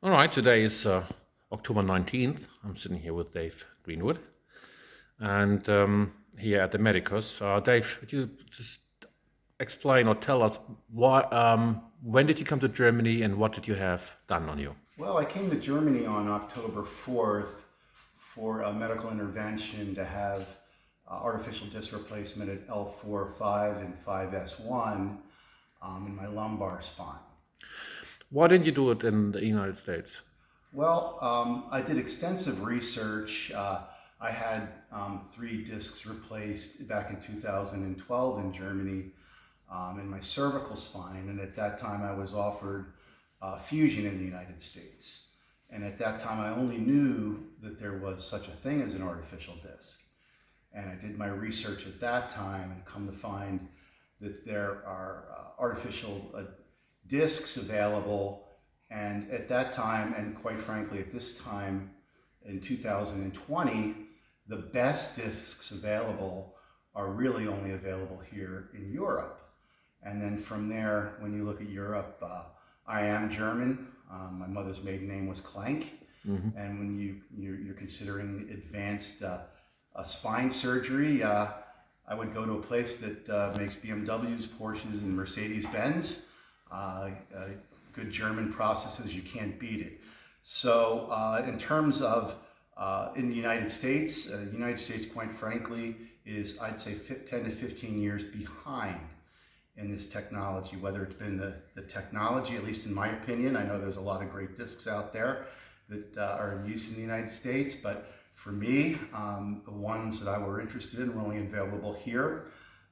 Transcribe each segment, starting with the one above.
All right, today is October 19th. I'm sitting here with Dave Greenwood and here at the Medicus. Dave, could you just explain or tell us when did you come to Germany and what did you have done on you? Well, I came to Germany on October 4th for a medical intervention to have artificial disc replacement at L4, 5, and 5S1 in my lumbar spine. Why didn't you do it in the United States? Well, I did extensive research. I had 3 discs replaced back in 2012 in Germany in my cervical spine, and at that time I was offered fusion in the United States. And at that time I only knew that there was such a thing as an artificial disc. And I did my research at that time and come to find that there are artificial discs available. And at that time, and quite frankly at this time in 2020, the best discs available are really only available here in Europe. And then from there, when you look at Europe, I am German. My mother's maiden name was Klenk. Mm-hmm. And when you're considering advanced spine surgery, I would go to a place that makes BMWs, Porsches, and Mercedes-Benz. Good German processes, you can't beat it. So in terms of in the United States, quite frankly, is I'd say 10 to 15 years behind in this technology, whether it's been the technology, at least in my opinion. I know there's a lot of great discs out there that are in use in the United States, but for me, the ones that I were interested in were only available here.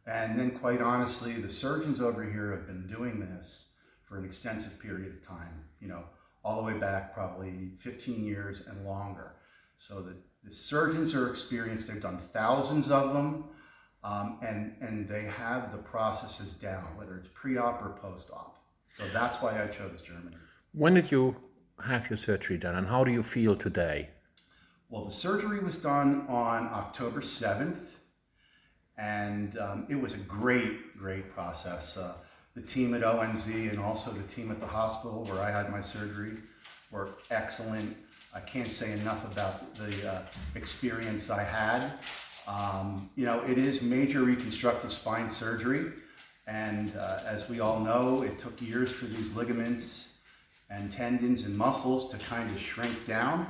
And then quite honestly, the surgeons over here have been doing this for an extensive period of time, all the way back probably 15 years and longer. So the surgeons are experienced, they've done thousands of them, and they have the processes down, whether it's pre-op or post-op. So that's why I chose Germany. When did you have your surgery done and how do you feel today? Well, the surgery was done on October 7th, and it was a great process. The team at ONZ and also the team at the hospital where I had my surgery were excellent. I can't say enough about the experience I had. It is major reconstructive spine surgery, and as we all know, it took years for these ligaments and tendons and muscles to kind of shrink down,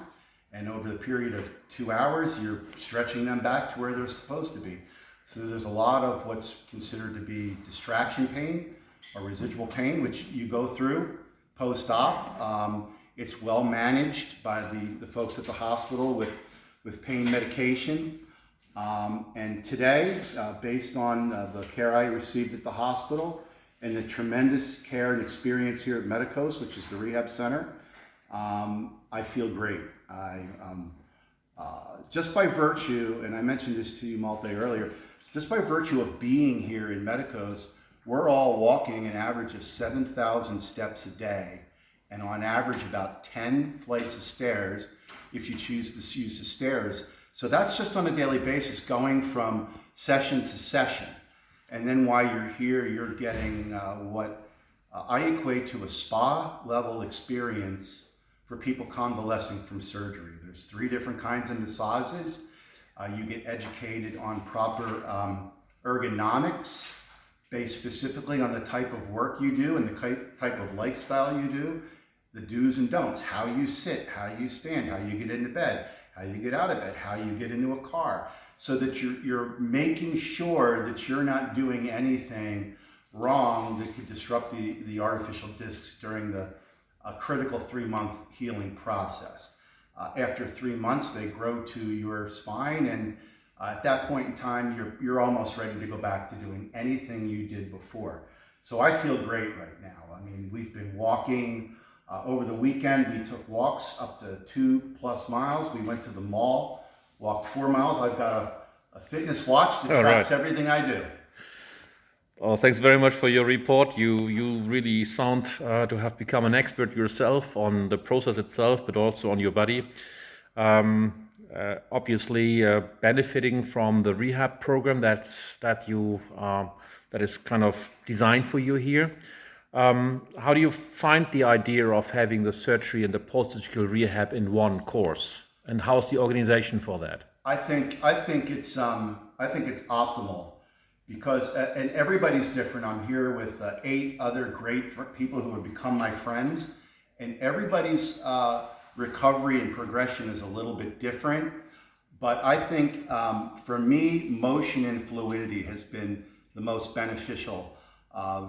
and over the period of 2 hours, you're stretching them back to where they're supposed to be. So there's a lot of what's considered to be distraction pain or residual pain, which you go through post-op. It's well managed by the folks at the hospital with pain medication. And today, based on the care I received at the hospital and the tremendous care and experience here at Medicos, which is the rehab center, I feel great. Just by virtue, and I mentioned this to you, Malte, earlier, just by virtue of being here in Medicos, we're all walking an average of 7,000 steps a day, and on average about 10 flights of stairs if you choose to use the stairs. So that's just on a daily basis, going from session to session. And then while you're here, you're getting what I equate to a spa level experience for people convalescing from surgery. There's 3 different kinds of massages. You get educated on proper ergonomics, based specifically on the type of work you do and the type of lifestyle you do, the do's and don'ts, how you sit, how you stand, how you get into bed, how you get out of bed, how you get into a car, so that you're making sure that you're not doing anything wrong that could disrupt the artificial discs during the critical 3-month healing process. After 3 months, they grow to your spine, and at that point in time, you're almost ready to go back to doing anything you did before. So I feel great right now. I mean, we've been walking. Over the weekend, we took walks up to 2+ miles. We went to the mall, walked 4 miles. I've got a fitness watch that tracks everything I do. Well, thanks very much for your report. You really sound to have become an expert yourself on the process itself, but also on your body. Obviously, benefiting from the rehab program that is kind of designed for you here. How do you find the idea of having the surgery and the post-surgical rehab in one course? And how's the organization for that? I think it's optimal because and everybody's different. I'm here with 8 other great people who have become my friends, and everybody's recovery and progression is a little bit different. But I think for me, motion and fluidity has been the most beneficial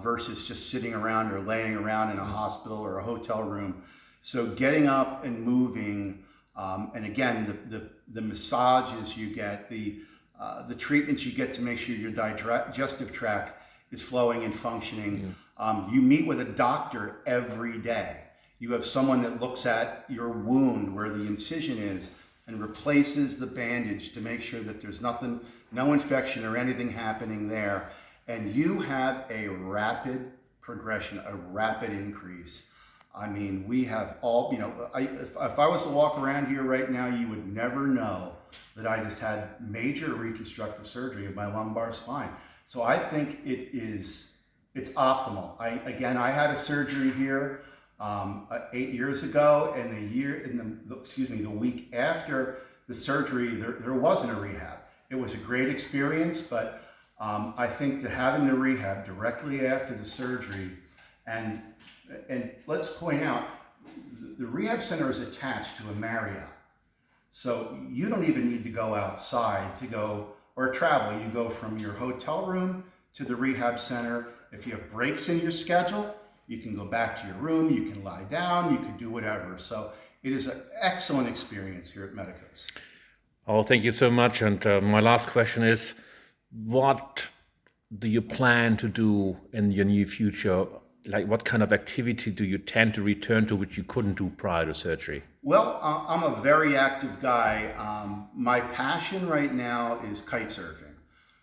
versus just sitting around or laying around in a hospital or a hotel room. So getting up and moving, and again, the massages you get, the treatments you get to make sure your digestive tract is flowing and functioning. You meet with a doctor every day. You have someone that looks at your wound where the incision is and replaces the bandage to make sure that there's nothing, no infection or anything happening there. And you have a rapid progression, a rapid increase. I mean, we have all, if I was to walk around here right now, you would never know that I just had major reconstructive surgery of my lumbar spine. So I think it's optimal. I had a surgery here 8 years ago, and the week after the surgery, there wasn't a rehab. It was a great experience, but I think that having the rehab directly after the surgery, and let's point out, the rehab center is attached to a Marriott. So you don't even need to go outside to go or travel. You go from your hotel room to the rehab center. If you have breaks in your schedule, you can go back to your room, you can lie down, you can do whatever. So it is an excellent experience here at Medicos. Oh, thank you so much. And my last question is, what do you plan to do in your near future? Like, what kind of activity do you tend to return to which you couldn't do prior to surgery? Well, I'm a very active guy. My passion right now is kite surfing.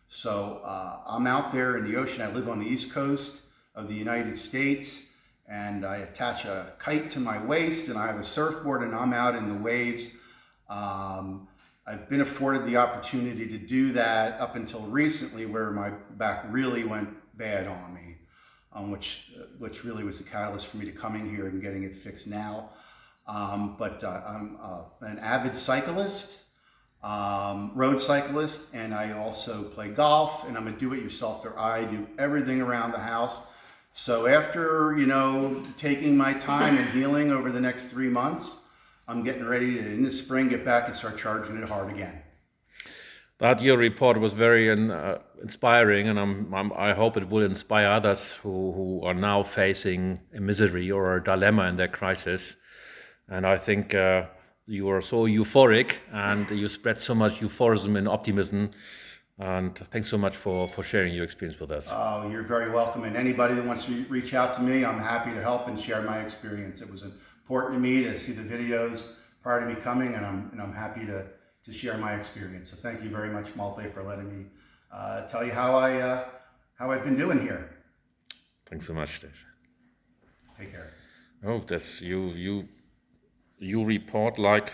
So I'm out there in the ocean. I live on the East Coast of the United States, and I attach a kite to my waist, and I have a surfboard, and I'm out in the waves. I've been afforded the opportunity to do that up until recently, where my back really went bad on me, which really was the catalyst for me to coming here and getting it fixed now. But I'm an avid cyclist, road cyclist, and I also play golf, and I'm a do-it-yourselfer. I do everything around the house. So after, taking my time and healing over the next 3 months, I'm getting ready to, in the spring, get back and start charging it hard again. That your report was very inspiring, and I hope it will inspire others who are now facing a misery or a dilemma in their crisis. And I think you are so euphoric, and you spread so much euphorism and optimism. And thanks so much for sharing your experience with us. Oh, you're very welcome. And anybody that wants to reach out to me, I'm happy to help and share my experience. It was important to me to see the videos prior to me coming, and I'm happy to share my experience. So thank you very much, Malte, for letting me tell you how I've been doing here. Thanks so much, Dave. Take care. Oh, that's you report like